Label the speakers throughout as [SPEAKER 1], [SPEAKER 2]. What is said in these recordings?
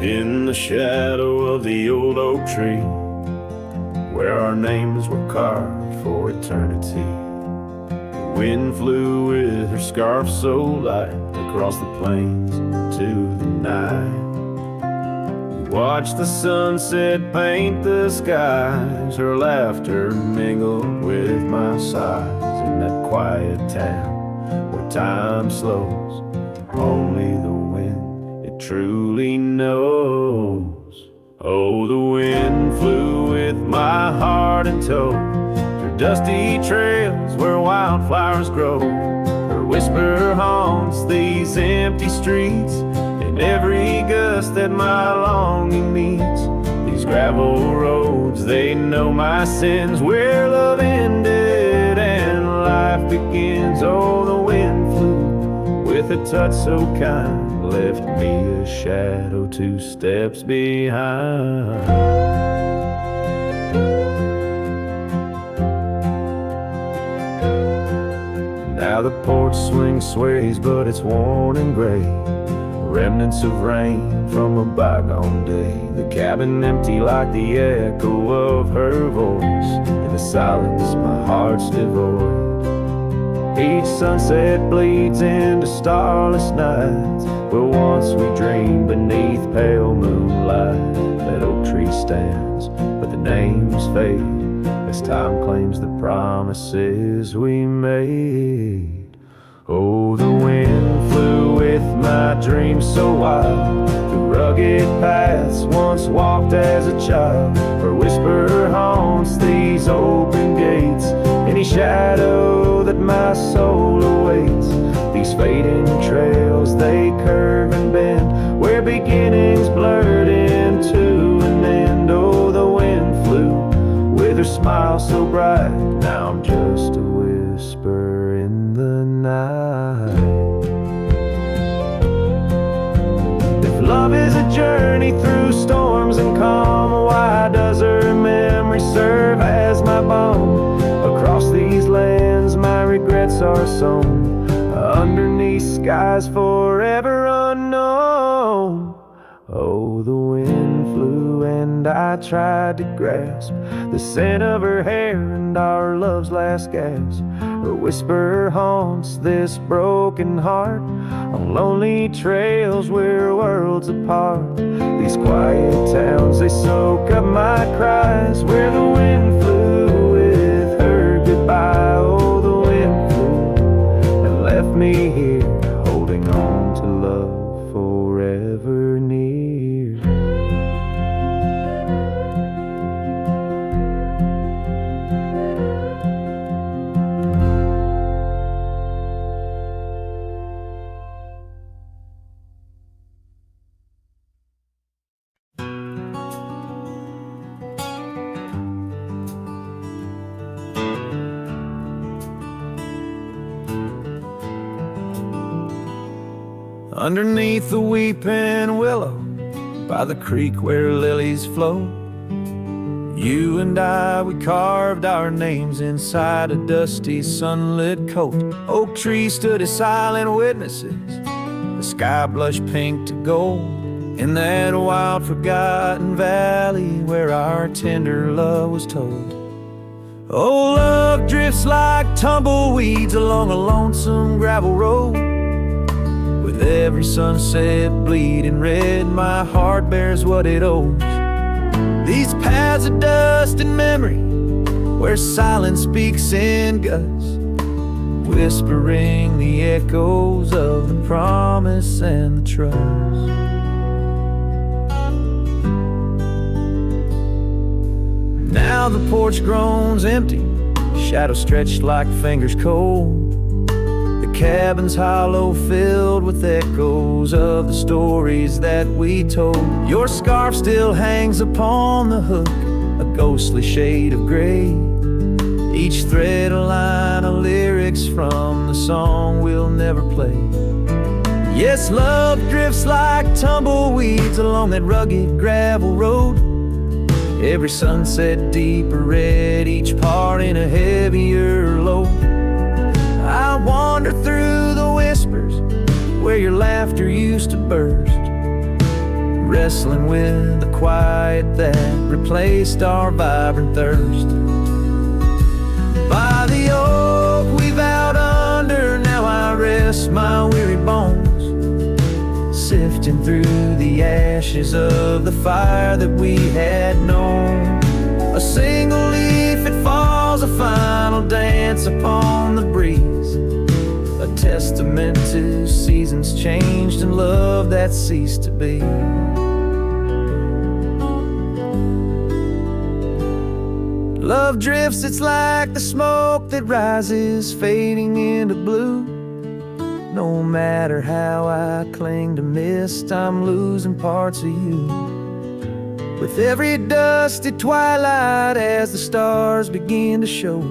[SPEAKER 1] In the shadow of the old oak tree, where our names were carved for eternity, the wind flew with her scarf so light across the plains to the night. We watched the sunset paint the skies, her laughter mingled with my sighs. In that quiet town where time slows, only the wind it truly knows. Oh, the wind flew with my heart in tow through dusty trails where wildflowers grow. Her whisper haunts these empty streets, in every gust that my longing meets. These gravel roads, they know my sins, where love ended and life begins. Oh, the wind flew with a touch so kind, left me a shadow 2 steps behind. Now the porch swing sways, but it's worn and gray, remnants of rain from a bygone day. The cabin empty like the echo of her voice. In the silence my heart's devoid. Each sunset bleeds into starless nights, where once we dreamed beneath pale moonlight. That oak tree stands, but the names fade as time claims the promises we made. Oh, the wind flew with my dreams so wild, through rugged paths once walked as a child. Her whisper haunts these open gates, any shadow that my soul awaits. These fading trails, they curve and bend, where beginnings blurred into an end. Oh, the wind flew with her smile so bright, now I'm just a whisper in the night. If love is a journey through storms and calm, why does her memory serve as my balm? Across these lands my regrets are sown, underneath skies forever unknown. Oh, the wind flew and I tried to grasp the scent of her hair and our love's last gasp. Her whisper haunts this broken heart on lonely trails we're worlds apart. These quiet towns, they soak up my cries, where the wind flew with her goodbye. Oh, the wind flew and left me here, holding on to love forever near. Underneath the weeping willow, by the creek where lilies flow, you and I, we carved our names inside a dusty sunlit coat. Oak trees stood as silent witnesses, the sky blushed pink to gold, in that wild forgotten valley where our tender love was told. Oh, love drifts like tumbleweeds along a lonesome gravel road. With every sunset bleeding red, my heart bears what it owes. These paths of dust and memory, where silence speaks in gusts, whispering the echoes of the promise and the trust. Now the porch groans empty, shadows stretched like fingers cold. The cabin's hollow, filled with echoes of the stories that we told. Your scarf still hangs upon the hook, a ghostly shade of gray, each thread a line of lyrics from the song we'll never play. Yes, love drifts like tumbleweeds along that rugged gravel road, every sunset deeper red, each part in a heavier load. I wander through the whispers where your laughter used to burst, wrestling with the quiet that replaced our vibrant thirst. By the oak we vowed under, now I rest my weary bones, sifting through the ashes of the fire that we had known. A single leaf, it falls, a final dance upon the breeze, a testament to seasons changed and love that ceased to be. Love drifts, it's like the smoke that rises, fading into blue. No matter how I cling to mist, I'm losing parts of you. With every dusty twilight, as the stars begin to show,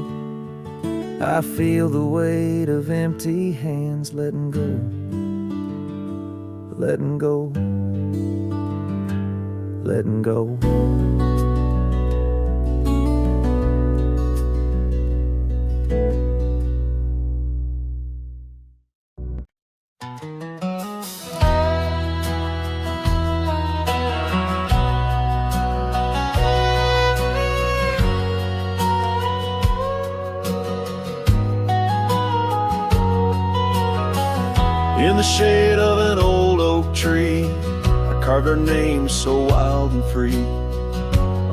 [SPEAKER 1] I feel the weight of empty hands letting go, letting go, letting go.
[SPEAKER 2] In the shade of an old oak tree, I carved our names so wild and free,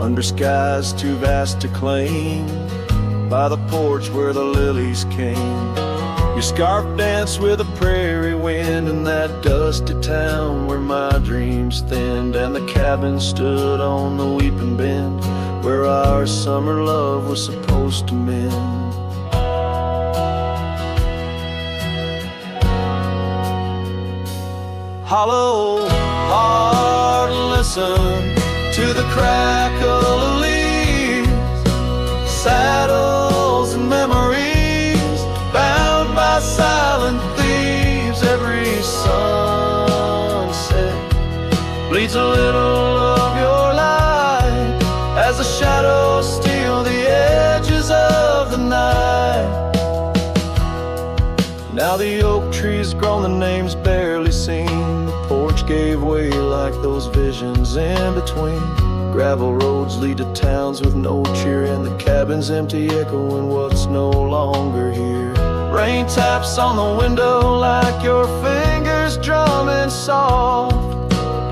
[SPEAKER 2] under skies too vast to claim, by the porch where the lilies came. Your scarf danced with the prairie wind in that dusty town where my dreams thinned, and the cabin stood on the weeping bend where our summer love was supposed to mend. Hollow heart, listen to the crackle of leaves, saddles and memories bound by silent thieves. Every sunset bleeds a little of your light as the shadows steal the edges of the night. Now the oak tree's grown, the name's barely seen. The porch gave way like those visions in between. Gravel roads lead to towns with no cheer, and the cabin's empty, echoing what's no longer here. Rain taps on the window like your fingers drumming soft,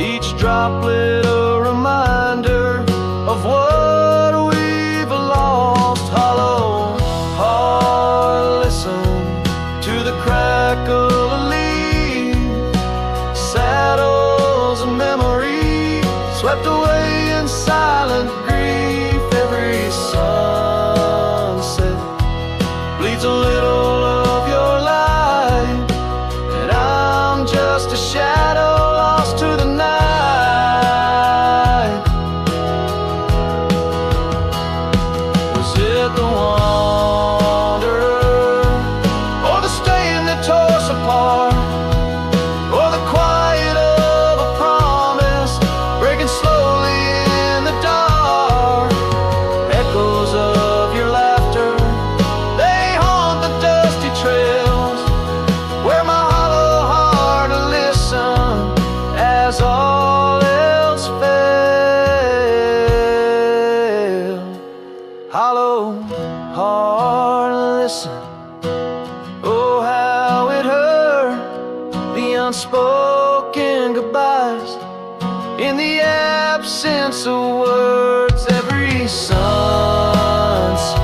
[SPEAKER 2] each droplet a reminder of what we've lost. Hollow heart, listen to the crackle of leaves, saddles and memories swept away in silent grief. Every sunset bleeds a little of your light, and I'm just a shadow lost to the night. Was it the wanderer, or the stain that tore us apart, or the quiet of a promise breaking slowly in the dark? Echoes of your laughter, they haunt the dusty trails where my hollow heart will listen as all else failed. Hollow heart, listen. Oh, how it hurt, the unspoken goodbyes in the absence of words. Every sunset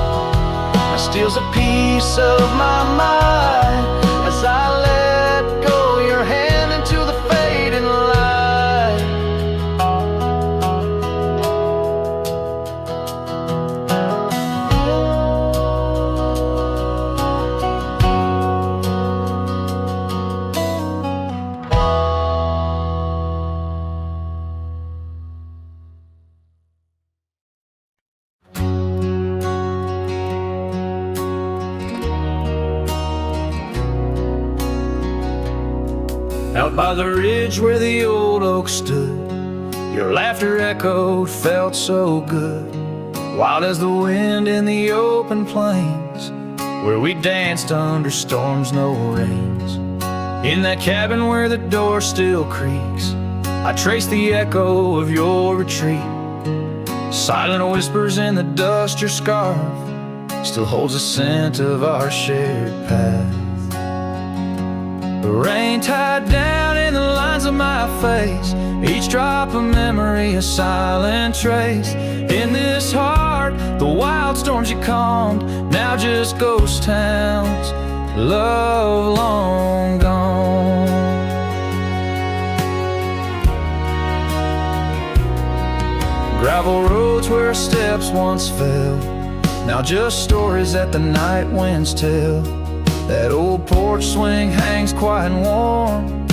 [SPEAKER 2] steals a piece of my mind as I let go your hand into the fading light.
[SPEAKER 1] Out by the ridge where the old oak stood, your laughter echoed, felt so good. Wild as the wind in the open plains, where we danced under storms, no rains. In that cabin where the door still creaks,
[SPEAKER 2] I trace the echo of your retreat. Silent whispers in the dust, your scarf still holds the scent of our shared path. The rain tied down in the lines of my face, each drop of memory a silent trace. In this heart, the wild storms you calmed, now just ghost towns, love long gone. Gravel roads where our steps once fell, now just stories that the night winds tell. That old porch swing hangs quiet and warm,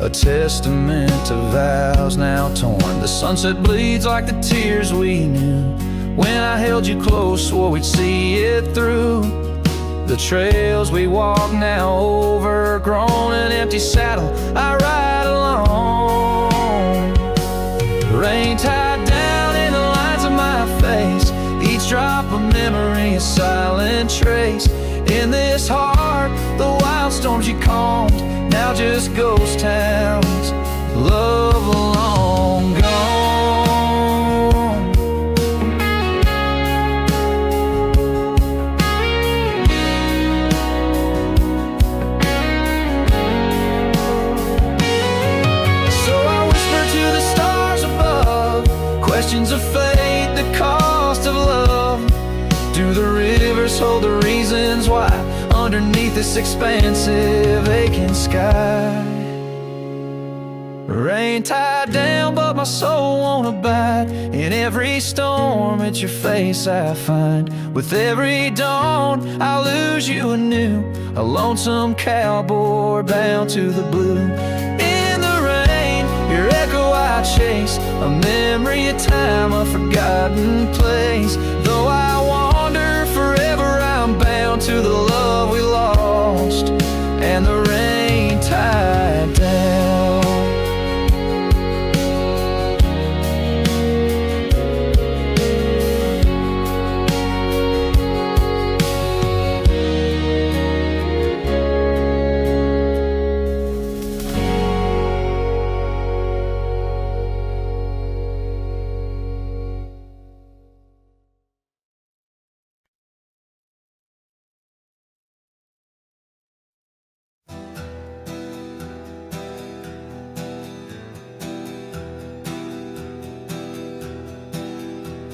[SPEAKER 2] a testament to vows now torn. The sunset bleeds like the tears we knew when I held you close, swore we'd see it through. The trails we walk now overgrown, an empty saddle I ride alone. Rain tied down in the lines of my face, each drop of memory a silent trace. In this heart, the wild storms you calmed, now just ghost towns, love long gone. So I whisper to the stars above, questions of fate, the cost of love. Do the rivers hold the reasons why underneath this expansive aching sky? Rain tied down but my soul won't abide. In every storm it's your face I find. With every dawn I'll lose you anew, a lonesome cowboy bound to the blue. In the rain, your echo I chase, a memory of time, a forgotten place. Though I wander forever, I'm bound to the love we lost and the rain tied down.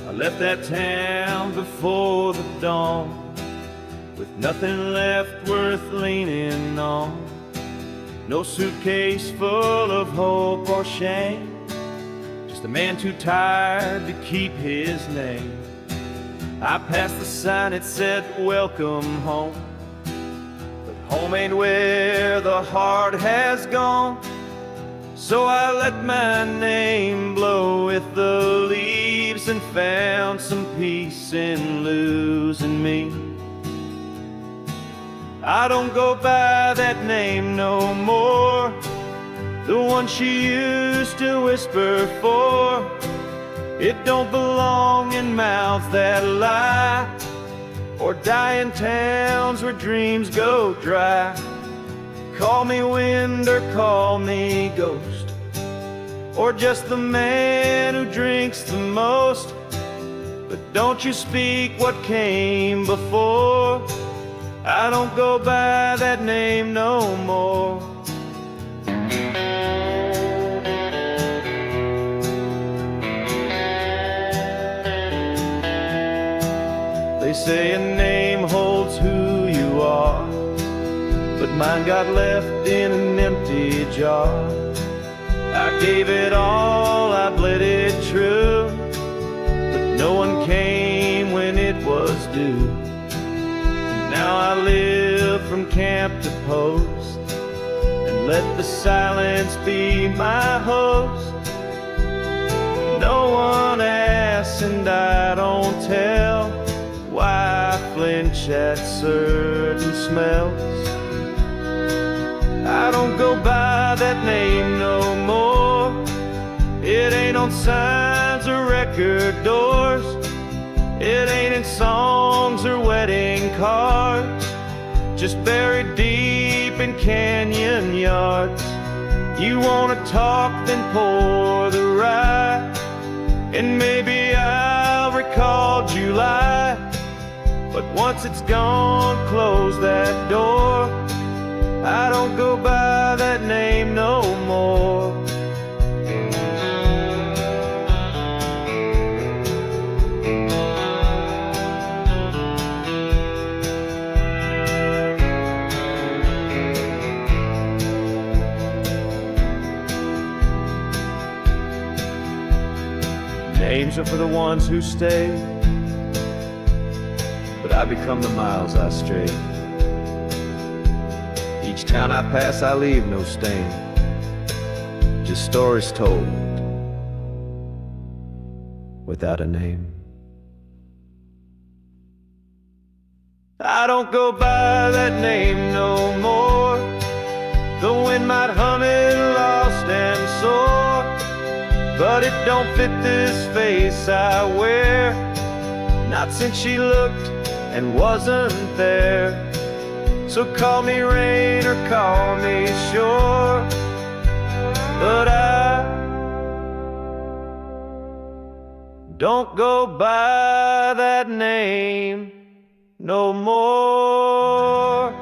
[SPEAKER 1] I left that town before the dawn, with nothing left worth leaning on. No suitcase full of hope or shame, just a man too tired to keep his name. I passed the sign, it said welcome home, but home ain't where the heart has gone. So I let my name blow with the leaves and found some peace in losing me. I don't go by that name no more, the one she used to whisper for. It don't belong in mouths that lie, or die in towns where dreams go dry. Call me wind or call me ghost, or just the man who drinks the most. But don't you speak what came before, I don't go by that name no more. They say a name holds who you are, but mine got left in an empty jar. I gave it all, I bled it true, but no one came when it was due. Now I live from camp to post, and let the silence be my host. No one asks and I don't tell why I flinch at certain smells. I don't go by that name no more, it ain't on signs or record doors, it ain't in songs or wedding cards, just buried deep in canyon yards. You wanna talk, then pour the rye, and maybe I'll recall July. But once it's gone, close that door. I don't go by that name no more. Names are for the ones who stay, but I become the miles I stray. Each town I pass I leave no stain, just stories told without a name. I don't go by that name no more. The wind might hum it lost and sore, but it don't fit this face I wear, not since she looked and wasn't there. So call me rain or call me shore, but I don't go by that name no more.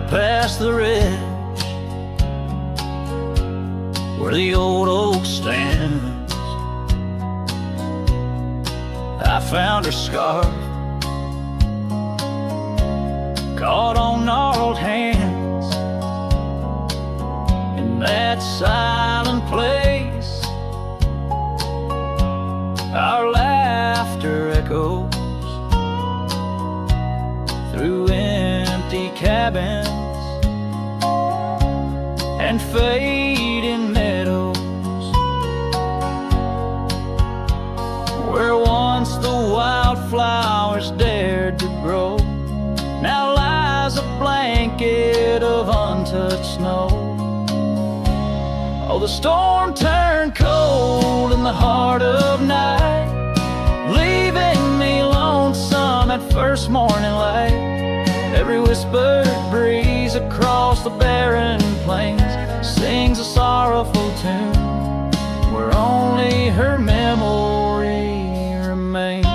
[SPEAKER 3] Past the ridge where the old oak stands, I found her scarf caught on gnarled hands. In that silent place, our laughter echoes through empty cabins and fading meadows, where once the wildflowers dared to grow, now lies a blanket of untouched snow. Oh, the storm turned cold in the heart of night, leaving me lonesome at first morning light. Every whispered breeze across the barren plains sings a sorrowful tune, where only her memory remains.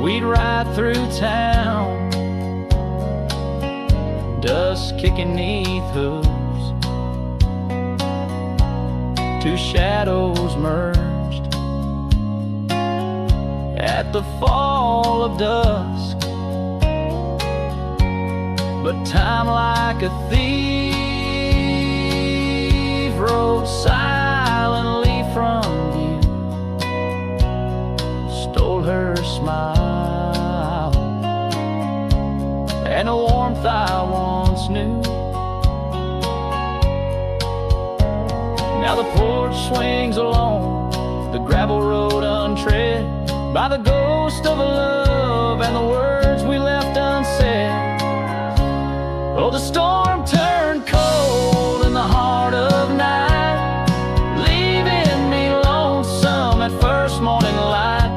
[SPEAKER 3] We'd ride through town, dust kicking 'neath hooves, two shadows merged at the fall of dusk. But time like a thief rode silently from view, stole her smile and a warmth I once knew. Now the porch swings along the gravel road untread by the ghost of a love and the words we left unsaid. Oh, the storm turned cold in the heart of night, leaving me lonesome at first morning light.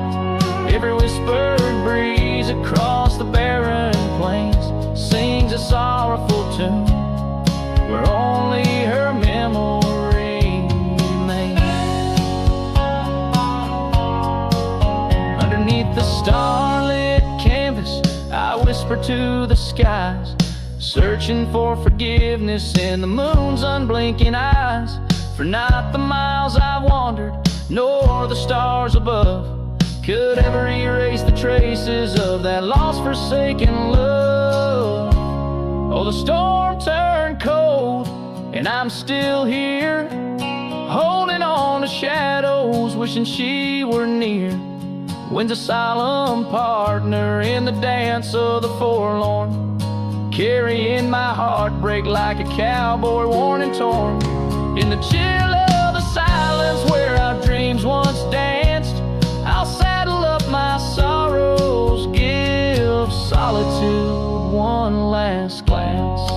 [SPEAKER 3] Every whispered breeze across the barren plains sings a sorrowful tune, where only her memory remains. Underneath the starlit canvas, I whisper to the skies, searching for forgiveness in the moon's unblinking eyes. For not the miles I wandered, nor the stars above could ever erase the traces of that lost, forsaken love. Oh, the storm turned cold, and I'm still here, holding on to shadows, wishing she were near. Wind's a solemn partner in the dance of the forlorn, carrying my heartbreak like a cowboy worn and torn. In the chill of the silence where our dreams once danced, I'll saddle up my sorrows, give solitude one last glance.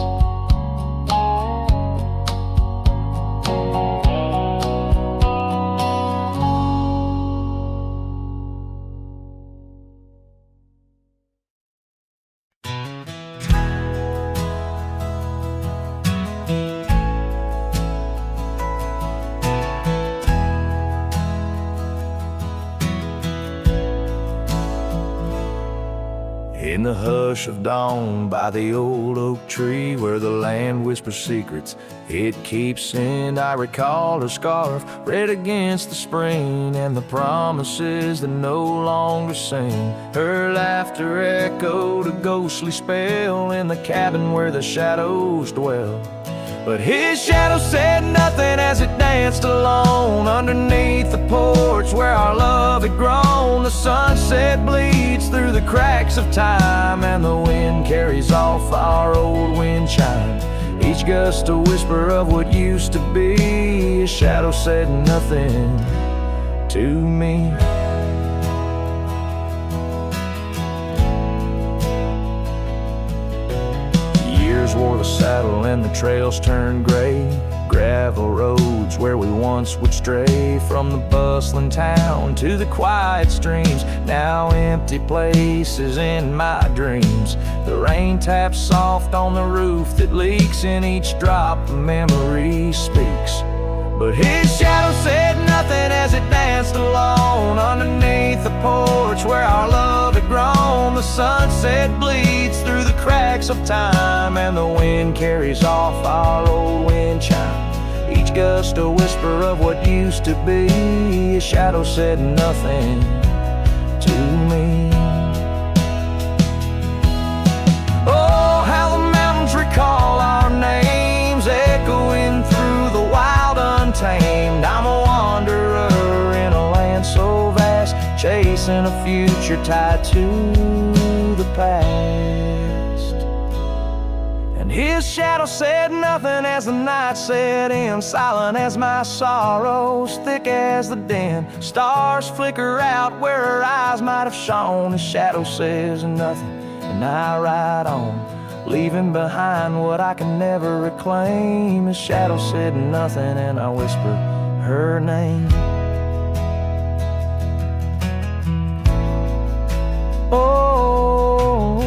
[SPEAKER 2] In the hush of dawn by the old oak tree where the land whispers secrets it keeps in, I recall her scarf red against the spring and the promises that no longer sing. Her laughter echoed a ghostly spell in the cabin where the shadows dwell. But his shadow said nothing as it danced alone underneath the porch where our love had grown. The sunset bleeds through the cracks of time and the wind carries off our old wind chime. Each gust a whisper of what used to be. His shadow said nothing to me. Wore the saddle and the trails turned gray. Gravel roads where we once would stray, from the bustling town to the quiet streams, now empty places in my dreams. The rain taps soft on the roof that leaks, in each drop a memory speaks. But his shadow said nothing as it danced alone underneath the porch where our love had grown. The sunset bleeds through the cracks of time and the wind carries off our old wind chime. Each gust a whisper of what used to be. His shadow said nothing to me. Oh, how the mountains recall our names, echoing through the wild untamed. I'm a wanderer in a land so vast, chasing a future tied to the past. And his shadow said nothing as the night set in, silent as my sorrows, thick as the den. Stars flicker out where her eyes might have shone. His shadow says nothing and I ride on, leaving behind what I can never reclaim. His shadow said nothing and I whispered her name. Oh,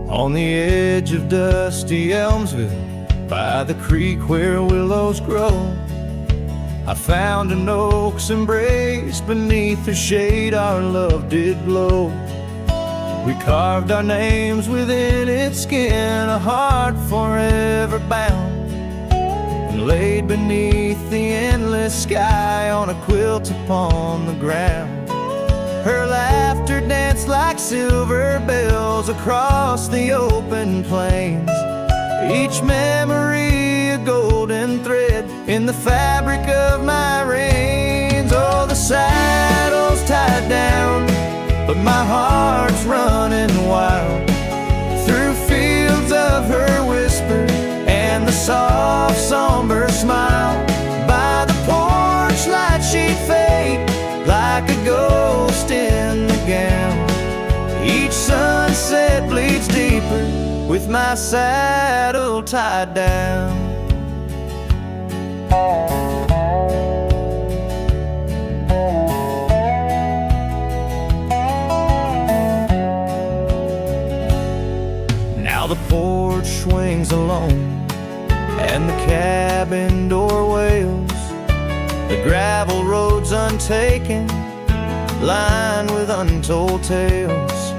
[SPEAKER 2] on the edge of dusty Elmsville, by the creek where willows grow, I found an oak's embrace. Beneath the shade our love did glow. We carved our names within its skin, a heart forever bound, and laid beneath the endless sky on a quilt upon the ground. Her laughter danced like silver bells across the open plains, each memory a golden thread in the fabric of my reins. Oh, the saddle's tied down, but my heart's running wild through fields of her whisper and the soft somber smile. By the porch light she'd fade like a ghost in the gown. Each sunset bleeds deeper with my saddle tied down. Now the porch swings alone and the cabin door wails. The gravel road's untaken, lined with untold tales,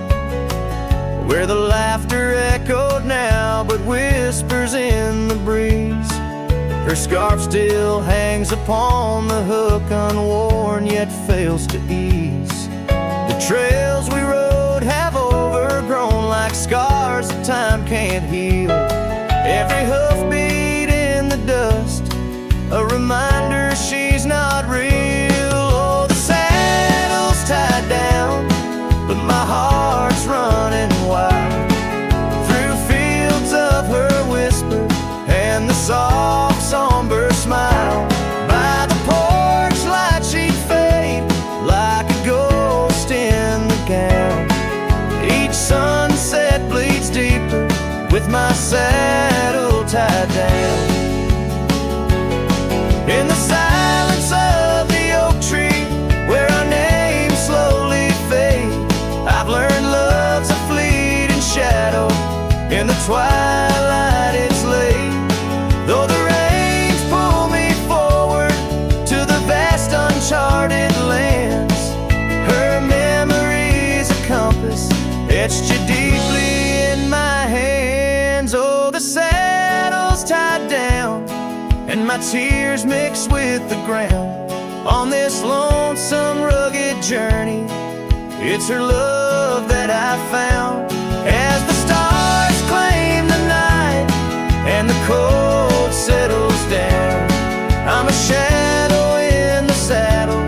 [SPEAKER 2] where the laughter echoed now but whispers in the breeze. Her scarf still hangs upon the hook, unworn yet fails to ease. The trails we rode have overgrown like scars that time can't heal. Every hoofbeat in the dust, a reminder she's not real. Oh, the saddle's tied down, but my heart's running wild through fields of her whisper and the soft somber smile. By the porch light she'd fade like a ghost in the gown. Each sunset bleeds deeper with my saddle tied down. In the silence of the oak tree, where our names slowly fade, I've learned love's a fleeting shadow. In the twilight it's late, though the rains pull me forward to the vast uncharted lands. Her memory's a compass etched you deeply in my hands. Oh, the saddle's tied down and my tears mix with the ground. On this lonesome, rugged journey, it's her love that I found. As the stars claim the night and the cold settles down, I'm a shadow in the saddle,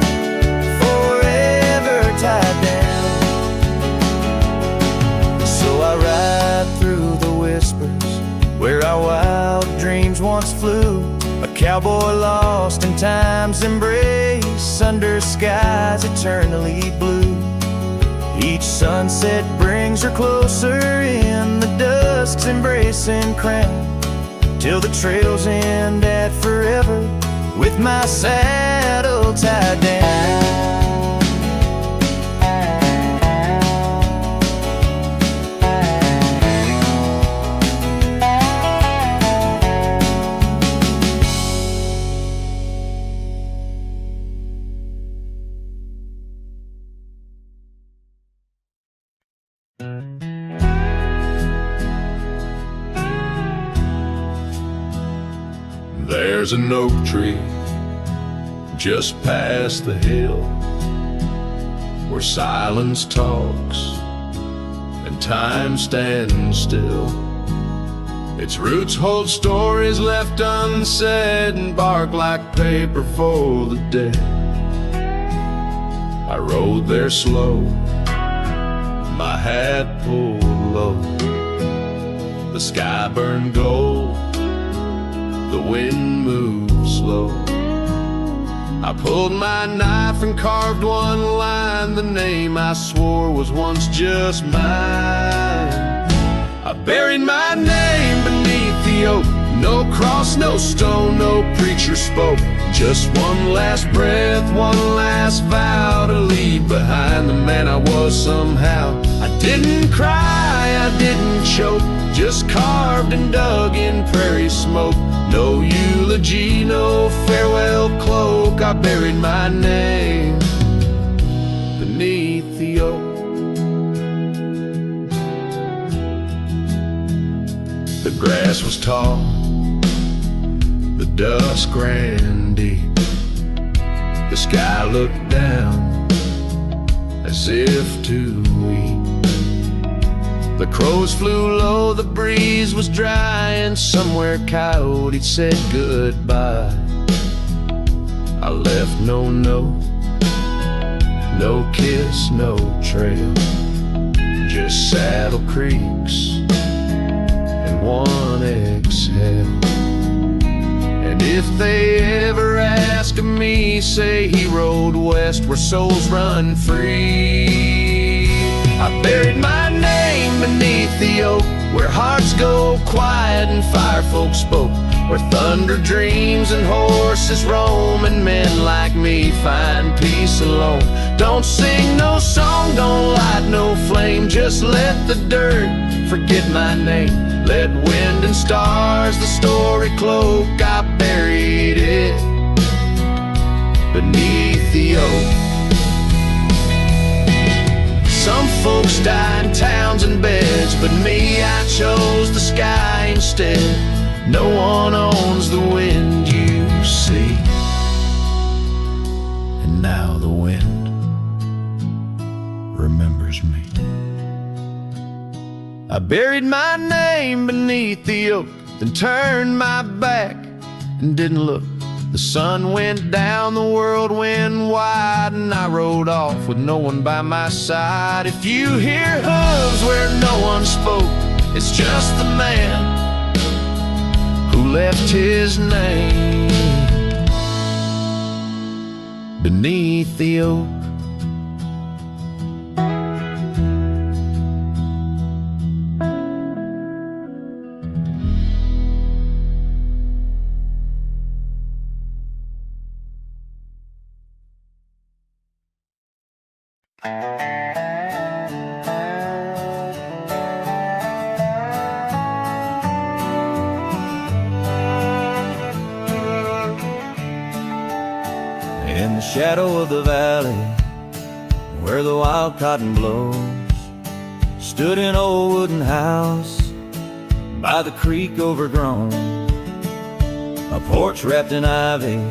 [SPEAKER 2] forever tied down. So I ride through the whispers where our wild dreams once flew. A cowboy lost in time's embrace under skies eternally blue. Each sunset brings her closer in the dusk's embracing crown, till the trails end at forever with my saddle tied down.
[SPEAKER 4] There's an oak tree just past the hill where silence talks and time stands still. Its roots hold stories left unsaid and bark like paper for the dead. I rode there slow, my hat pulled low. The sky burned gold, the wind moved slow. I pulled my knife and carved one line, the name I swore was once just mine. I buried my name beneath the oak, no cross, no stone, no preacher spoke. Just one last breath, one last vow to leave behind the man I was somehow. I didn't cry, I didn't choke, just carved and dug in prairie smoke. No eulogy, no farewell cloak, I buried my name beneath the oak. The grass was tall, the dusk ran deep. The sky looked down as if to weep. The crows flew low, the breeze was dry, and somewhere coyote said goodbye. I left no note, no kiss, no trail, just saddle creaks and one exhale. And if they ever ask of me, say he rode west where souls run free. I buried my name beneath the oak, where hearts go quiet and fire folk spoke, where thunder dreams and horses roam, and men like me find peace alone. Don't sing no song, don't light no flame, just let the dirt forget my name. Let wind and stars the story cloak, I buried it beneath the oak. Some folks die in towns and beds, but me, I chose the sky and
[SPEAKER 2] instead. No one owns the wind you see. And now the wind remembers me. I buried my name beneath the oak, then turned my back and didn't look. The sun went down, the world went wide, and I rode off with no one by my side. If you hear hooves where no one spoke, it's just the man who left his name beneath the oak. In the shadow of the valley, where the wild cotton blows, stood an old wooden house by the creek overgrown. A porch wrapped in ivy,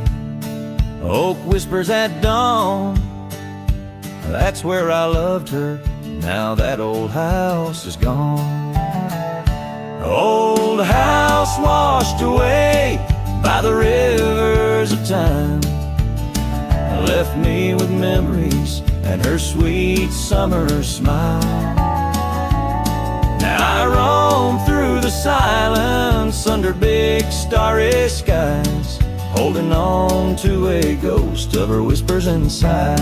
[SPEAKER 2] oak whispers at dawn. That's where I loved her, now that old house is gone. Old house washed away by the rivers of time, left me with memories and her sweet summer smile. Now I roam through the silence under big starry skies, holding on to a ghost of her whispers inside.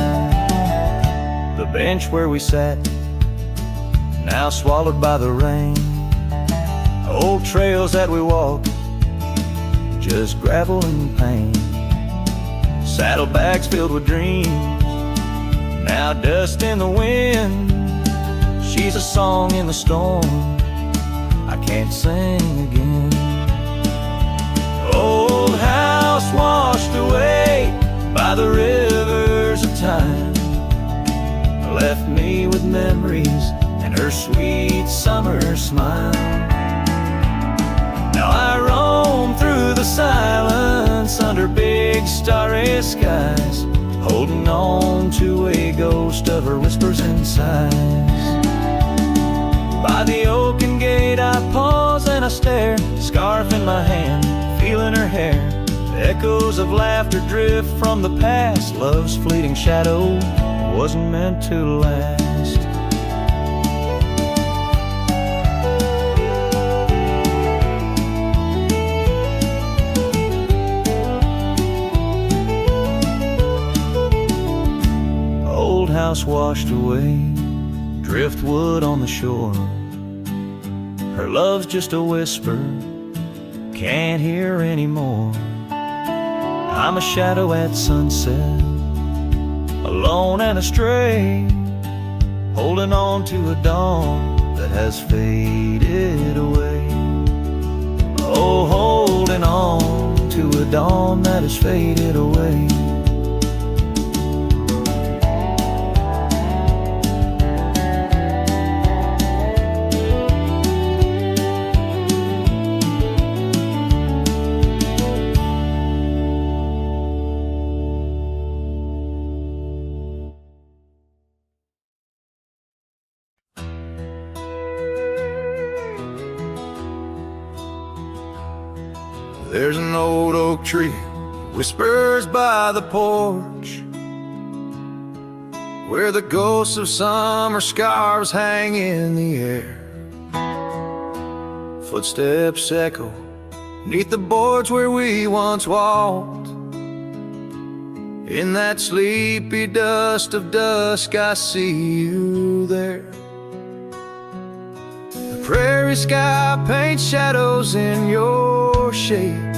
[SPEAKER 2] The bench where we sat, now swallowed by the rain. Old trails that we walked, just gravel and pain. Saddlebags filled with dreams, now dust in the wind. She's a song in the storm, I can't sing again. Old house washed away by the rivers of time, left me with memories and her sweet summer smile. Now I roam through the silence under big starry skies, holding on to a ghost of her whispers and sighs. By the oaken gate I pause and I stare, scarf in my hand, feeling her hair. Echoes of laughter drift from the past, love's fleeting shadow wasn't meant to last. Old house washed away, driftwood on the shore. Her love's just a whisper, can't hear anymore. I'm a shadow at sunset, alone and astray, holding on to a dawn that has faded away. Oh, holding on to a dawn that has faded away. There's an old oak tree, whispers by the porch, where the ghosts of summer scarves hang in the air. Footsteps echo neath the boards where we once walked. In that sleepy dust of dusk I see you there. The prairie sky paints shadows in your shape,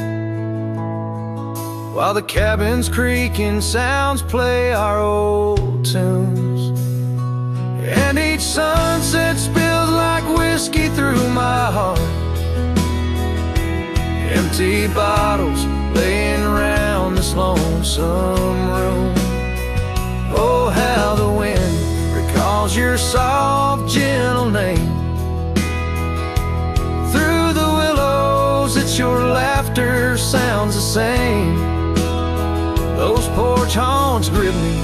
[SPEAKER 2] while the cabin's creaking sounds play our old tunes. And each sunset spills like whiskey through my heart. Empty bottles laying around this lonesome room. Oh, how the wind recalls your soft, gentle name through the willow bet your laughter sounds the same. Those porch haunts grip me,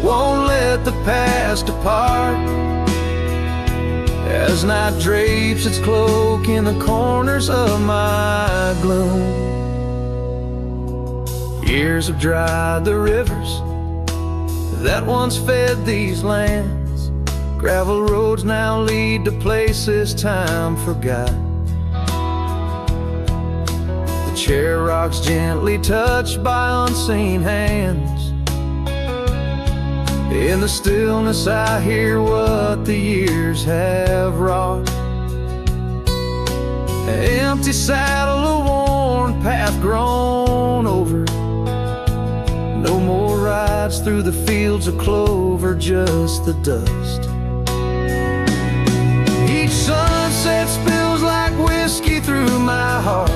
[SPEAKER 2] won't let the past depart. As night drapes its cloak in the corners of my gloom, years have dried the rivers that once fed these lands. Gravel roads now lead to places time forgot. The chair rocks gently touched by unseen hands. In the stillness I hear what the years have wrought. An empty saddle, a worn path grown over. No more rides through the fields of clover, just the dust. Each sunset spills like whiskey through my heart.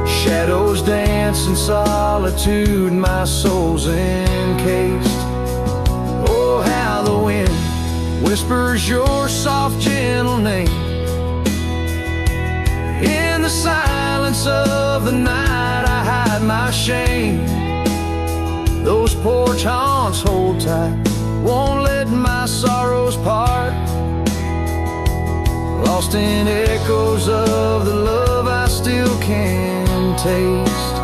[SPEAKER 2] Shadows dance in solitude, my soul's encased. Oh, how the wind whispers your soft, gentle name. In the silence of the night I hide my shame. Those porch haunts hold tight, won't let my sorrows part. Lost in echoes of the love I still can taste.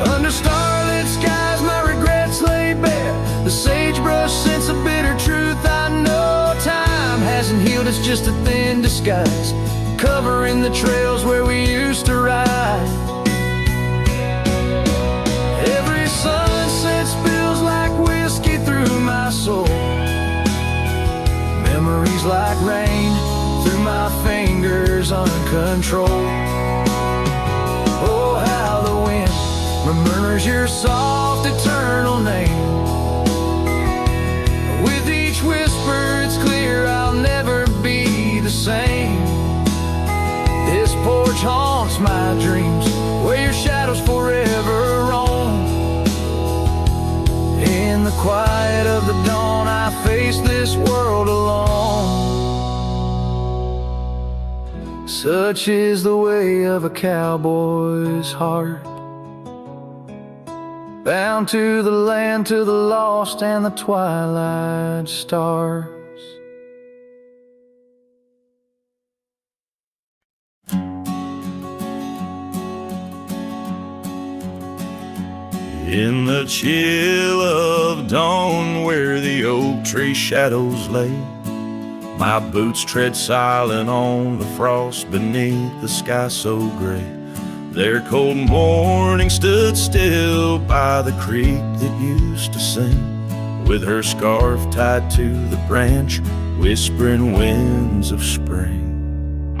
[SPEAKER 2] Under starlit skies my regrets lay bare. The sagebrush scents a bitter truth I know. Time hasn't healed, it's just a thin disguise, covering the trails where we used to ride. Every sunset spills like whiskey through my soul. Memories like rain through my fingers uncontrolled. Oh, how the wind murmurs your soft eternal name. With each whisper it's clear I'll never be the same. This porch haunts my dreams, where your shadows forever roam. In the quiet of the dawn I face this world alone. Such is the way of a cowboy's heart, bound to the land, to the lost and the twilight stars.
[SPEAKER 1] In the chill of dawn where the oak tree shadows lay, my boots tread silent on the frost beneath the sky so gray. Their cold morning stood still by the creek that used to sing, with her scarf tied to the branch, whispering winds of spring.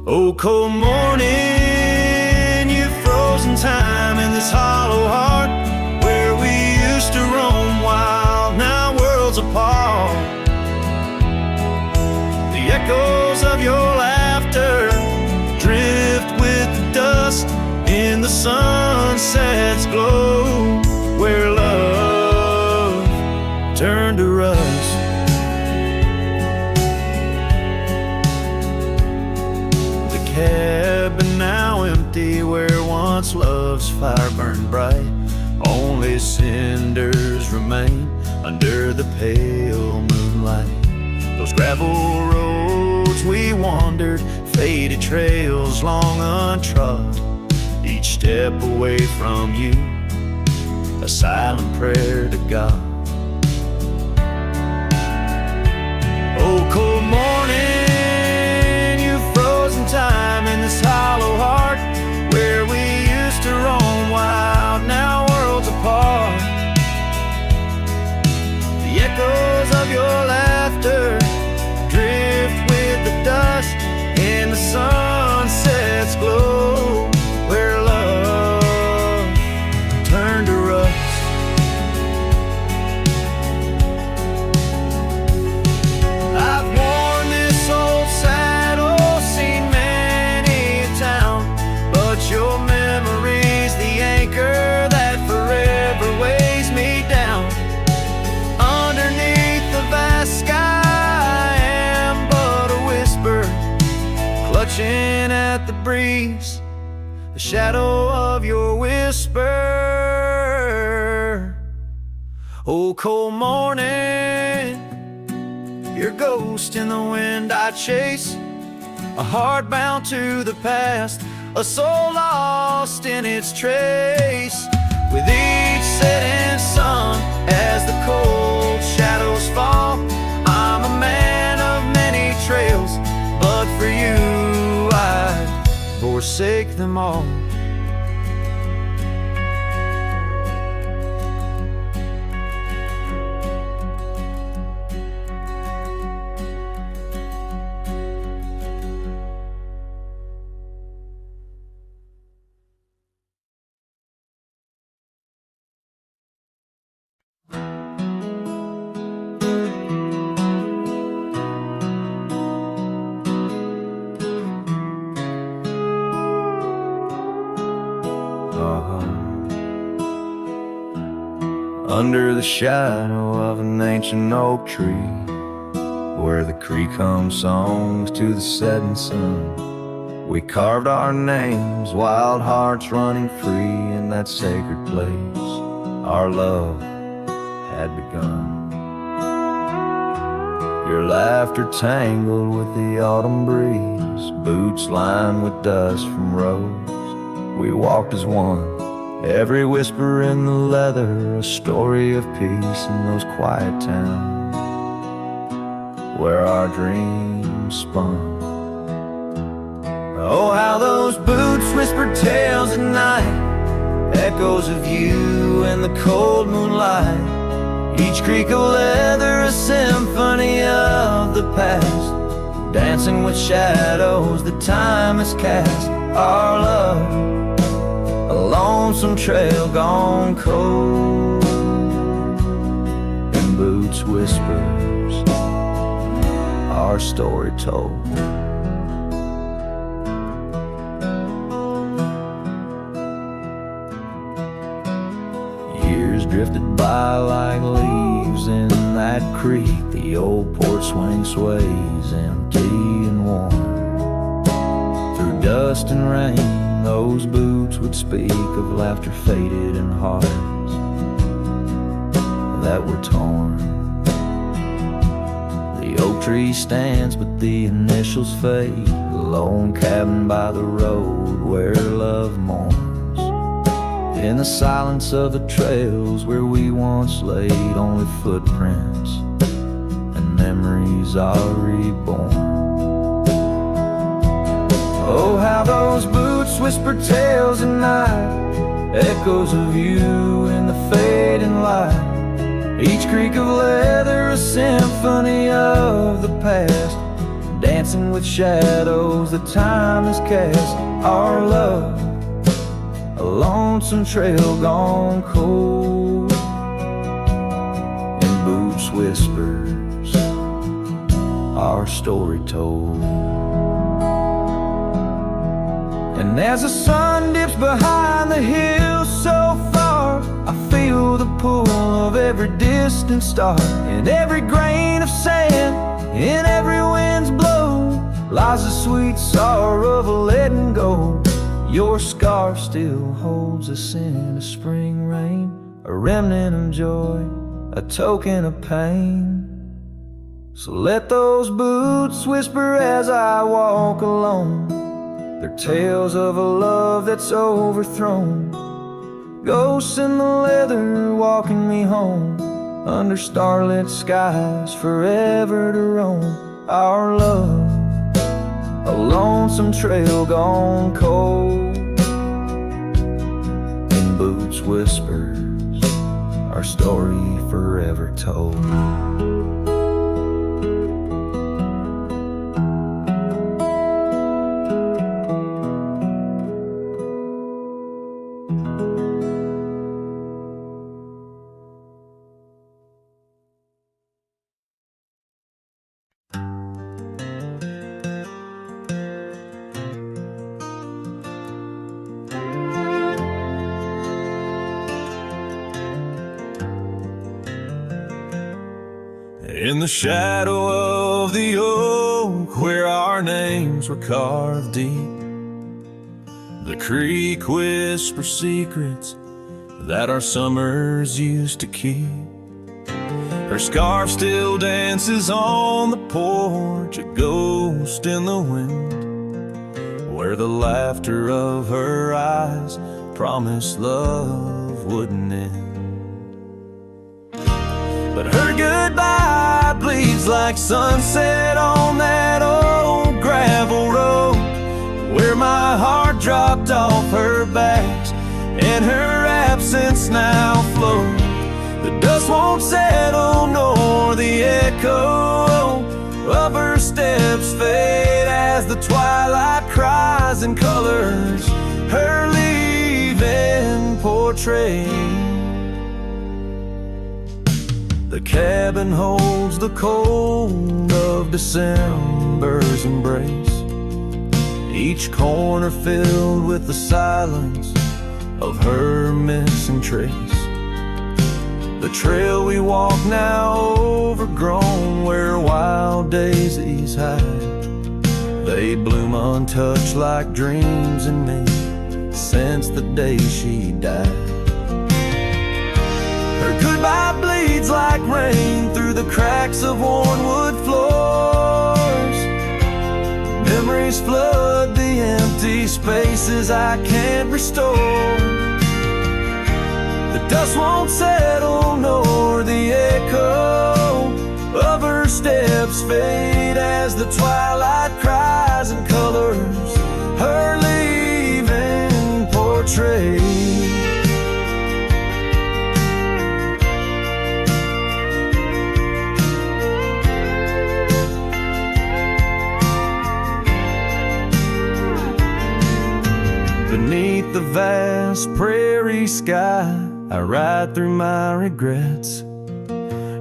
[SPEAKER 1] Oh, cold morning, you've frozen time in this hollow heart, where we used to roam wild, now worlds apart. The echoes of your laughter drift with the dust in the sunset's glow, where love turned to rust. The cabin now empty where once love's fire burned bright, only cinders remain under the pale moonlight. Those gravel roads we wandered, faded trails long untrod, each step away from you, a silent prayer to God. Oh, cold morning, you've frozen time in this hollow heart, where we used to roam wild, now worlds apart. The echoes of your laughter drift with the dust in the sunset's glow, where love turned to rust.
[SPEAKER 2] breeze, the shadow of your whisper. Oh, cold morning, your ghost in the wind I chase, a heart bound to the past, a soul lost in its trace. With each setting sun, as the cold shadows fall, I'm a man of many trails, but for you I'd forsake them all. Under the shadow of an ancient oak tree, where the creek hums songs to the setting sun, we carved our names, wild hearts running free in that sacred place. Our love had begun. Your laughter tangled with the autumn breeze, boots lined with dust from roads. We walked as one, every whisper in the leather, a story of peace in those quiet towns where our dreams spun. Oh, how those boots whispered tales at night, echoes of you in the cold moonlight. Each creak of leather a symphony of the past, dancing with shadows that time has cast. Our love, a lonesome trail gone cold, and boots whispers, our story told. Years drifted by like leaves in that creek. The old porch swing sways empty and warm. Through dust and rain, those boots would speak of laughter faded and hearts that were torn. The oak tree stands but the initials fade, the lone cabin by the road where love mourns. In the silence of the trails where we once laid, only footprints and memories are reborn. Oh, how those boots whisper tales at night, echoes of you in the fading light. Each creak of leather a symphony of the past, dancing with shadows that time has cast. Our love, a lonesome trail gone cold, and boots whispers, our story told. And as the sun dips behind the hills so far, I feel the pull of every distant star. In every grain of sand, in every wind's blow, lies the sweet sorrow of letting go. Your scarf still holds us in a spring rain, a remnant of joy, a token of pain. So let those boots whisper as I walk alone, they're tales of a love that's overthrown. Ghosts in the leather walking me home, under starlit skies forever to roam. Our love, a lonesome trail gone cold, in boots whispers, our story forever told. In the shadow of the oak where our names were carved deep,
[SPEAKER 1] The creek whispers secrets that our summers used to keep. Her scarf still dances on the porch, a ghost in the wind, where the laughter of her eyes promised love wouldn't end. But her goodbye bleeds like sunset on that old gravel road, where my heart dropped off her back and her absence now flows. The dust won't settle nor the echo of her steps fade as the twilight cries and colors her leaving portrait. The cabin holds the cold of December's embrace, each corner filled with the silence of her missing trace. The trail we walk now overgrown, where wild daisies hide. They bloom untouched like dreams in me since the day she died. Her goodbye bleeds like rain through the cracks of worn wood floors. Memories flood the empty spaces I can't restore. The dust won't settle nor the echo of her steps fade as the twilight cries and colors her leaving portrait. Beneath the vast prairie sky, I ride through my regrets,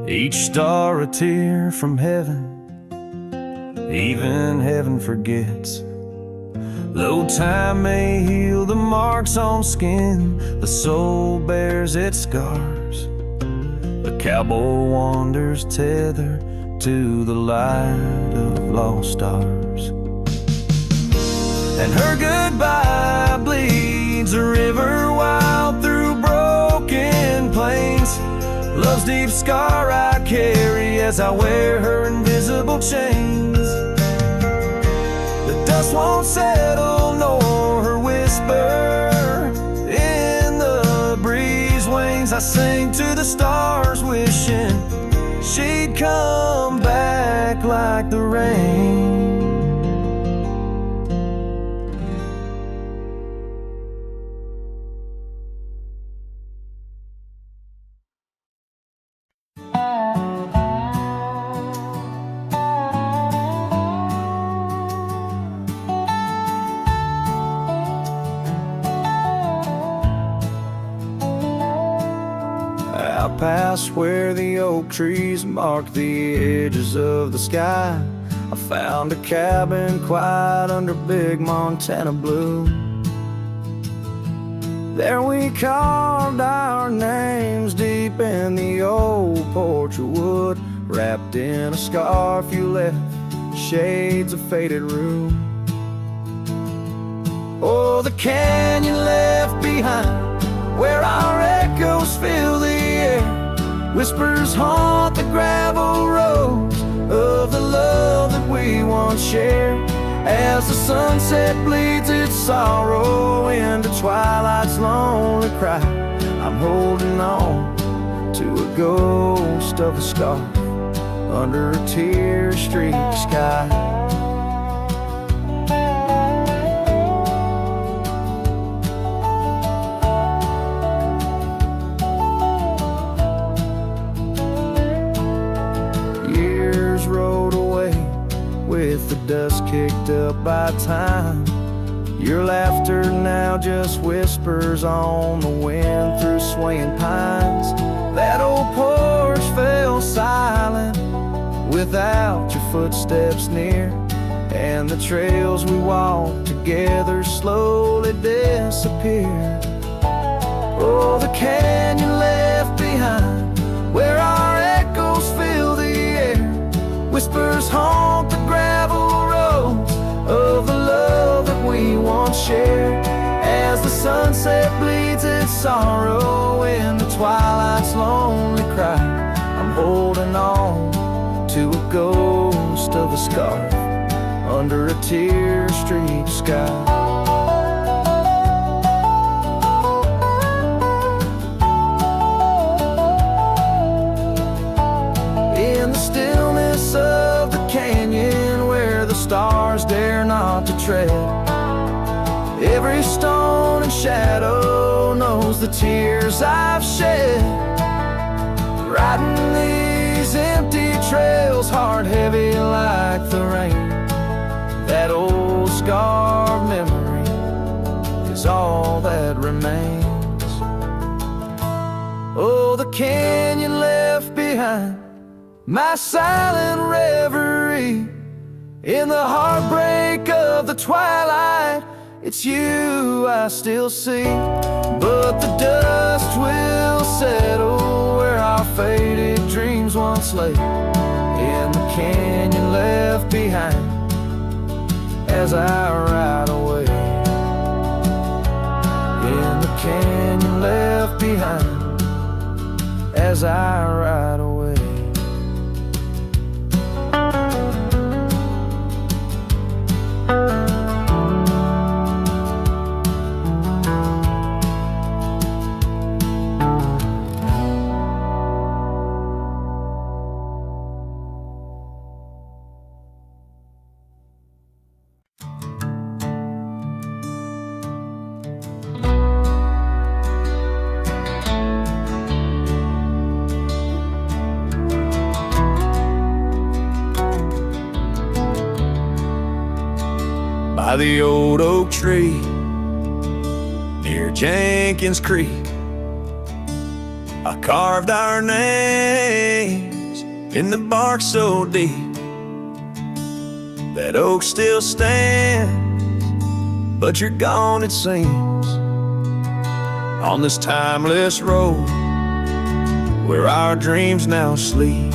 [SPEAKER 1] each star a tear from heaven, even heaven forgets. Though time may heal the marks on skin, the soul bears its scars. The cowboy wanders tethered to the light of lost stars. And her goodbye bleeds a river wild through broken plains. Love's deep scar I carry as I wear her invisible chains. The dust won't settle nor her whisper in the breeze wings. I sing to the stars wishing she'd come back like the rain. Past where the oak trees mark the edges of the sky, I found a cabin quiet under big Montana blue. There we carved our names deep in the old porch of wood, wrapped in a scarf you left, shades of faded room. Oh, the canyon left behind, where our echoes fill the air, whispers haunt the gravel roads of the love that we once shared. As the sunset bleeds its sorrow into twilight's lonely cry, I'm holding on to a ghost of a scarf under a tear-streaked sky. With the dust kicked up by time, your laughter now just whispers on the wind through swaying pines. That old porch fell silent without your footsteps near, and the trails we walked together slowly disappeared. Oh, the canyon left behind, where our echoes fill the air, whispers haunt the gravel roads of the love that we once shared.
[SPEAKER 2] sunset bleeds its sorrow in the twilight's lonely cry. I'm holding on to a ghost of a scarf under a tear-streaked sky. In the stillness of the canyon where the stars dare not to tread, every stone and shadow knows the tears I've shed. Riding these empty trails, heart heavy like the rain, that old scarred memory is all that remains. Oh, the canyon left behind, my silent reverie in the heartbreak of the twilight. It's you I still see, but the dust will settle where our faded dreams once lay, in the canyon left behind as I ride away. In the canyon left behind as I ride away. By the old oak tree near Jenkins Creek, I carved our names in the bark so deep. That oak still stands, but you're gone it seems, on this timeless road where our dreams now sleep.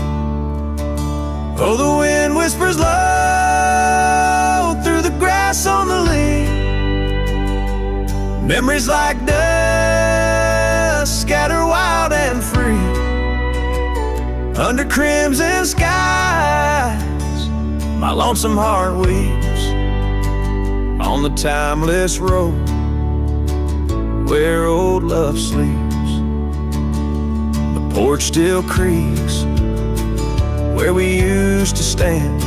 [SPEAKER 2] Oh, the wind whispers low through the grass on the lea. Memories like dust scatter wild and free under crimson skies. My lonesome heart weeps on the timeless road where old love sleeps. The porch still creaks where we used to stand,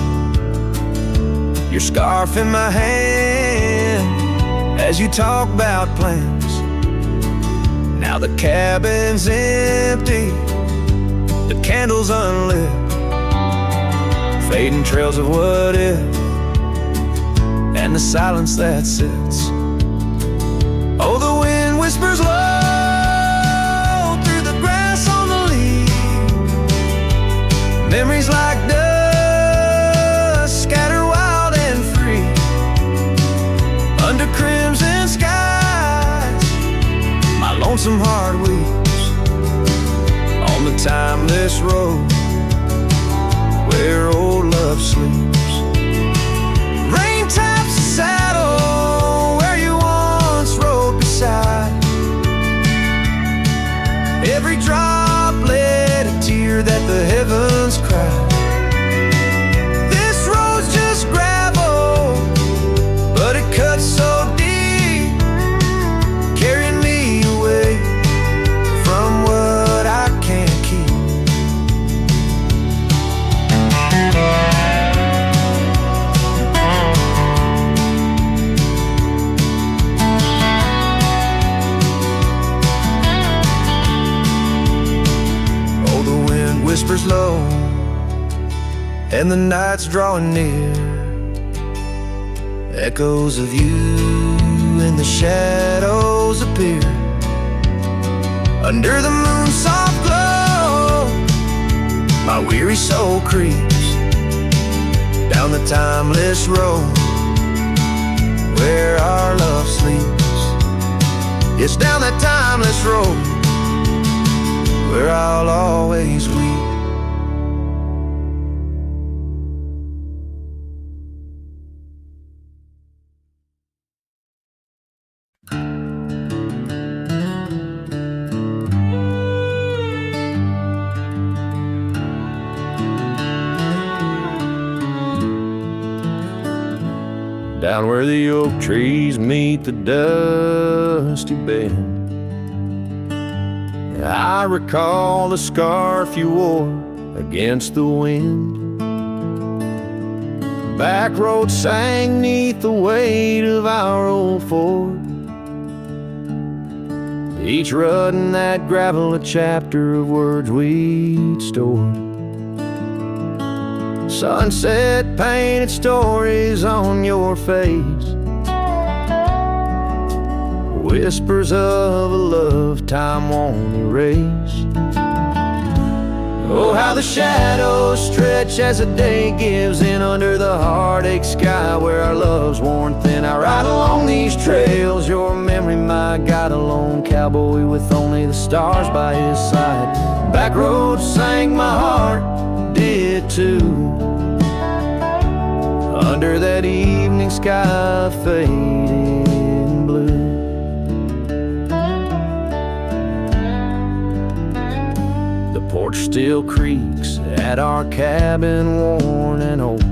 [SPEAKER 2] your scarf in my hand as you talk about plans. Now the cabin's empty, the candles unlit, fading trails of what if, and the silence that sits. Oh, the wind whispers low through the grass on the lea. Memories like dust scatter wild and free under crimson skies. My lonesome heart weeps on the timeless road where old love sleeps. Rain taps the saddle where you once rode beside. Every droplet a tear that the heavens cry. This road's just gravel, but it cuts so deep, carrying me away from what I can't keep. Oh, the wind whispers low and the night's drawing near. Echoes of you in the shadows appear under the moon's soft glow. My weary soul creeps down the timeless road where our love sleeps. It's down that timeless road where I'll always weep.
[SPEAKER 1] down where the oak trees meet the dusty bend. I recall the scarf you wore against the wind. Back road sang 'neath the weight of our old Ford, each rut in that gravel a chapter of words we'd stored. Sunset painted stories on your face, whispers of a love time won't erase. Oh, how the shadows stretch as the day gives in under the heartache sky where our love's worn thin. I ride along these trails, your memory my guide, a lone cowboy with only the stars by his side. Back roads sang my heart, did too, under that evening sky fading blue. The porch still creaks at our cabin, worn and old,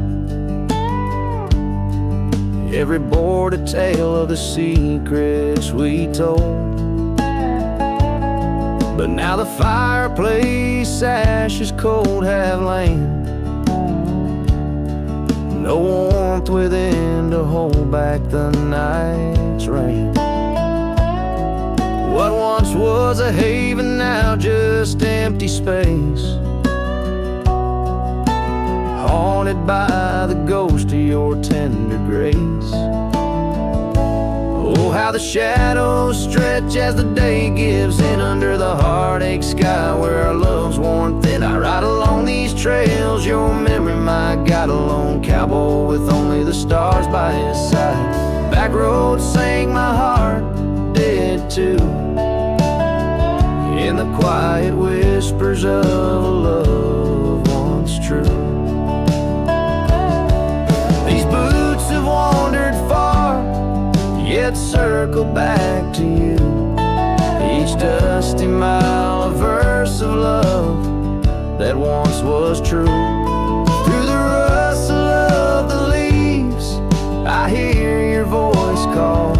[SPEAKER 1] every board a tale of the secrets we told. But now the fireplace ashes cold have lain, no warmth within to hold back the night's rain. What once was a haven now just empty space, haunted by the ghost of your tender grace. Oh, how the shadows stretch as the day gives in under the heartache sky where our love's worn thin. I ride along these trails, your memory my guide, a lone cowboy with only the stars by his side. Back roads sang my heart, did too, in the quiet whispers of a love once true. These boots have wandered far, yet circle back to you. Each dusty mile a verse of love that once was true. Through the rustle of the leaves I hear your voice call,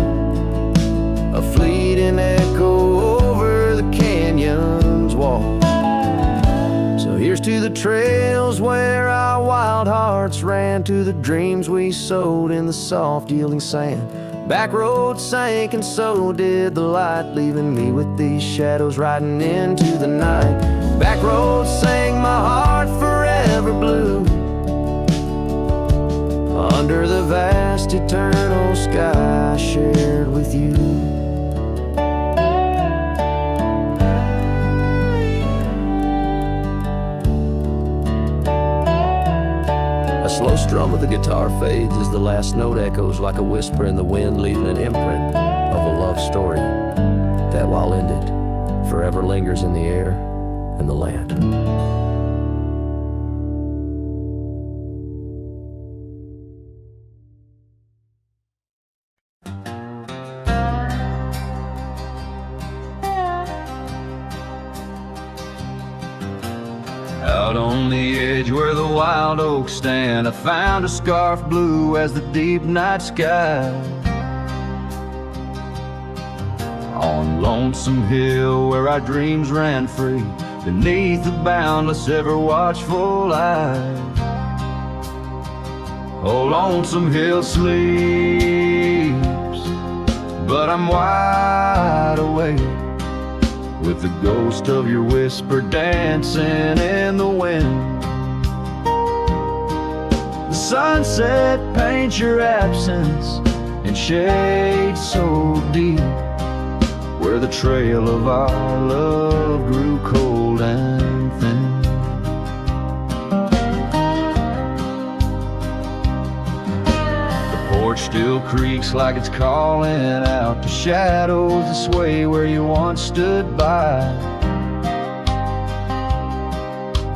[SPEAKER 1] a fleeting echo over the canyon's wall. So here's to the trails where our wild hearts ran, to the dreams we sowed in the soft yielding sand. Back roads sank and so did the light, leaving me with these shadows riding into the night. Back roads sang my heart forever blue, under the vast eternal sky shared with you. A slow strum of the guitar fades as the last note echoes like a whisper in the wind, leaving an imprint of a love story that, while ended, forever lingers in the air and the land.
[SPEAKER 3] Out on the edge where the wild oaks stand, I found a scarf blue as the deep night sky. On Lonesome Hill where our dreams ran free, beneath the boundless ever watchful eye. Oh, Lonesome Hill sleeps, but I'm wide awake, with the ghost of your whisper dancing in the wind. The sunset paints your absence in shades so deep, where the trail of our love grew cold and thin. The porch still creaks like it's calling out to shadows that sway where you once stood by.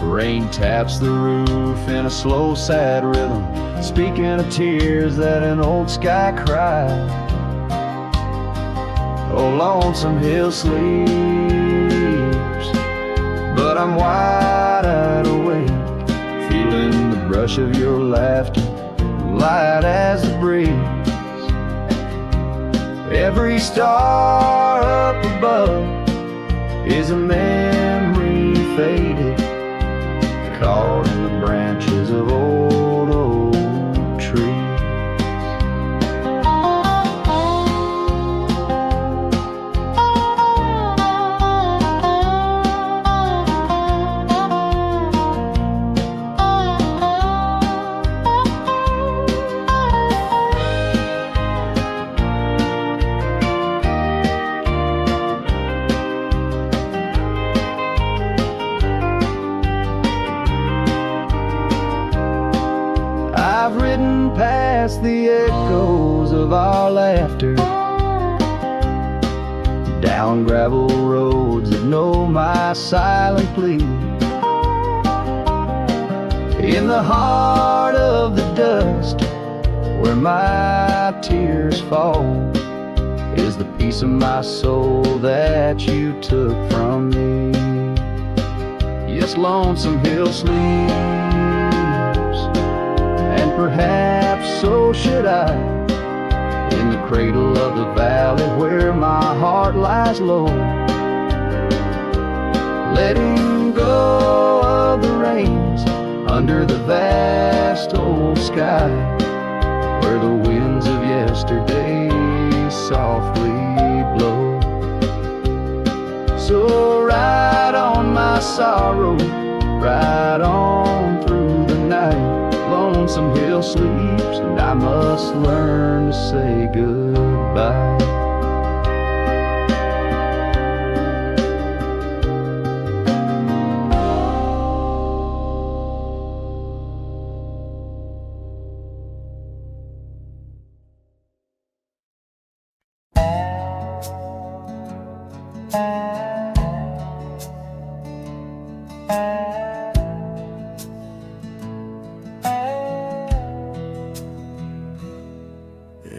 [SPEAKER 3] Rain taps the roof in a slow sad rhythm, speaking of tears that an old sky cried. Oh, Lonesome Hill sleeps, but I'm wide awake, feeling the brush of your laughter, light as the breeze.
[SPEAKER 1] Every star up above is a memory faded, caught in the branches of old oak trees. I've ridden past the echoes of our laughter, down gravel roads that know my silent plea. In the heart of the dust, where my tears fall, is the piece of my soul that you took from me. Yes, Lonesome Hill sleeps, and perhaps so should I, in the cradle of the valley where my heart lies low, letting go of the reins under the vast old sky, where the winds of yesterday softly blow. So ride on my sorrow, ride on through the night. Lonesome Hill sleeps, and I must learn to say goodbye.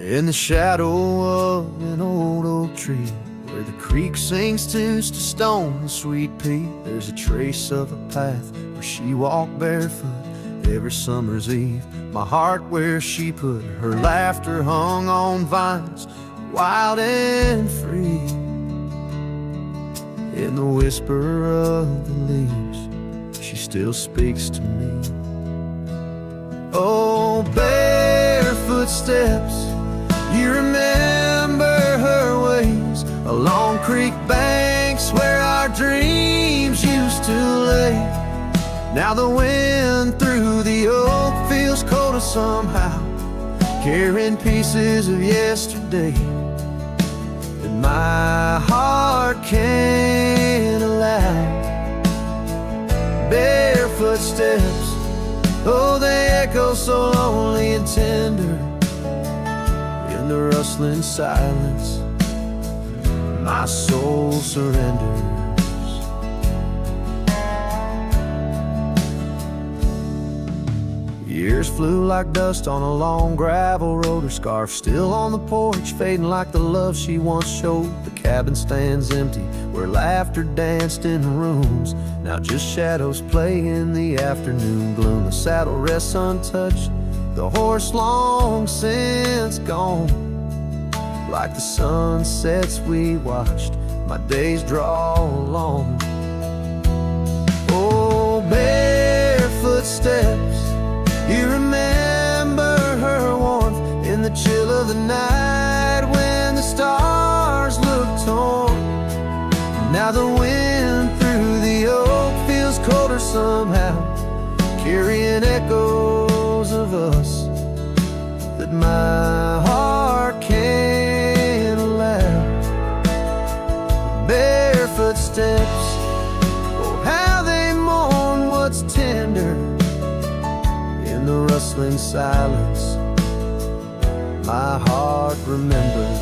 [SPEAKER 1] In the shadow of an old oak tree, where the creek sinks to stone the sweet pea, there's a trace of a path where she walked barefoot every summer's eve. My heart where she put her laughter hung on vines, wild and free. In the whisper of the leaves, she still speaks to me. Oh, barefoot steps, you remember her ways along creek banks where our dreams used to lay. Now the wind through the oak feels colder somehow, carrying pieces of yesterday that my heart can't allow. Barefoot steps, oh, they echo so lonely and tender. In the rustling silence, my soul surrenders. Years flew like dust on a long gravel road, her scarf still on the porch, fading like the love she once showed. The cabin stands empty, where laughter danced in rooms, now just shadows play in the afternoon gloom. The saddle rests untouched, the horse long since gone. Like the sunsets we watched, my days draw long. Oh, barefoot steps, you remember her warmth in the chill of the night when the stars looked torn. Now the wind through the oak feels colder somehow, carrying echoes of us that my heart can't allow. Barefoot steps, oh, how they mourn what's tender. In the rustling silence, my heart remembers.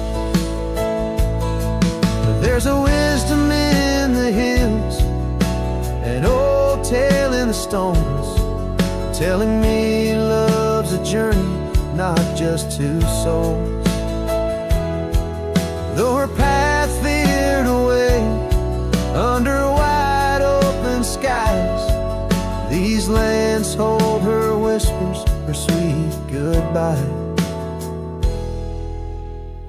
[SPEAKER 1] There's a wisdom in the hills, an old tale in the stones, telling me love's a journey, not just two souls. Though her path veered away under wide open skies, these lands hold her whispers, her sweet goodbye.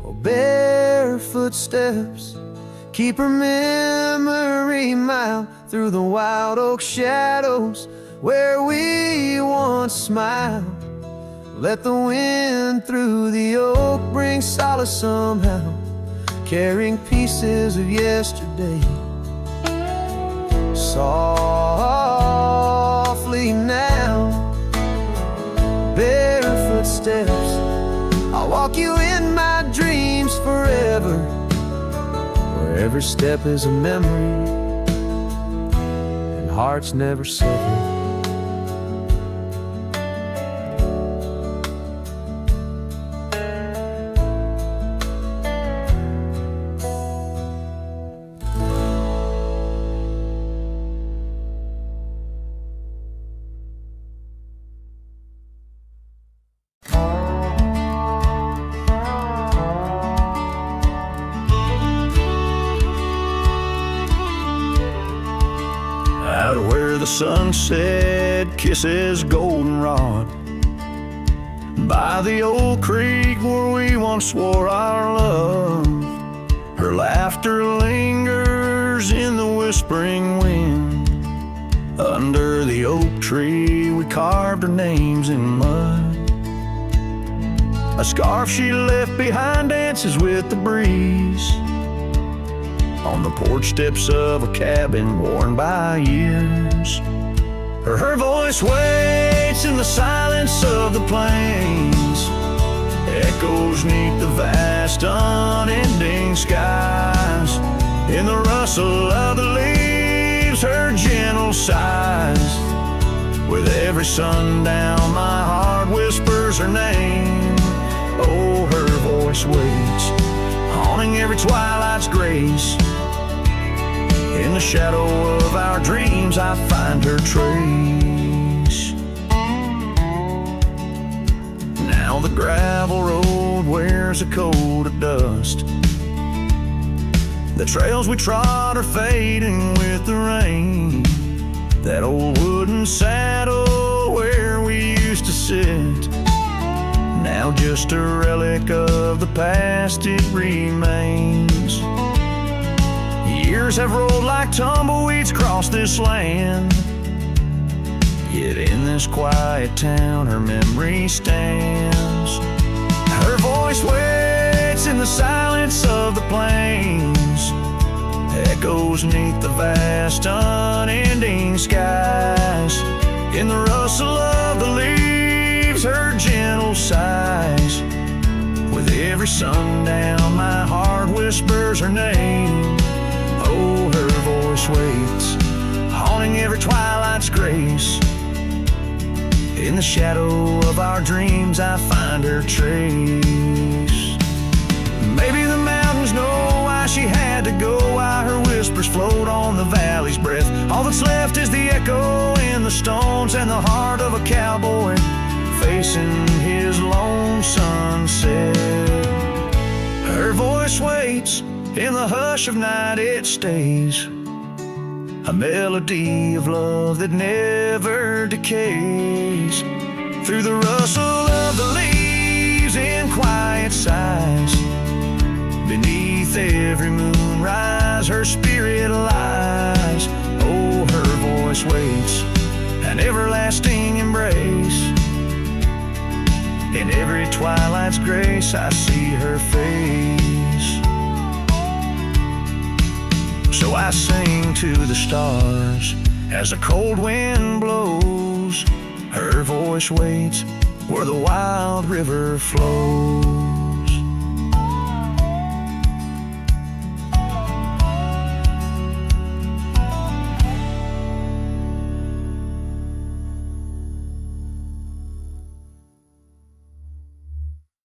[SPEAKER 1] Oh, babe,
[SPEAKER 2] footsteps keep her memory mild through the wild oak shadows where we once smiled. Let the wind through the oak bring solace somehow, carrying pieces of yesterday. Softly now, barefoot steps, I'll walk you in my dreams forever, where every step is a memory and hearts never sever.
[SPEAKER 5] Out where the sunset kisses goldenrod, by the old creek where we once swore our love, her laughter lingers in the whispering wind. Under the oak tree we carved our names in mud. A scarf she left behind dances with the breeze on the porch steps of a cabin worn by years. Her voice waits in the silence of the plains, echoes neath the vast unending skies. In the rustle of the leaves, her gentle sighs. With every sundown my heart whispers her name. Oh, her voice waits, haunting every twilight's grace. In the shadow of our dreams I find her trace. Now the gravel road wears a coat of dust. The trails we trod are fading with the rain. That old wooden saddle where we used to sit, now just a relic of the past it remains. Years have rolled like tumbleweeds across this land, yet in this quiet town her memory stands. Her voice waits in the silence of the plains, echoes neath the vast unending skies. In the rustle of the leaves her gentle sighs. With every sundown my heart whispers her name. Oh, her voice waits, haunting every twilight's grace. In the shadow of our dreams I find her trace. Maybe the mountains know why she had to go, why her whispers float on the valley's breath. All that's left is the echo in the stones and the heart of a cowboy facing his lone sunset. Her voice waits, in the hush of night it stays, a melody of love that never decays. Through the rustle of the leaves in quiet sighs, beneath every moonrise her spirit lies. Oh, her voice waits, an everlasting embrace. In every twilight's grace I see her face. So I sing to the stars as the cold wind blows. Her voice waits where the wild river flows.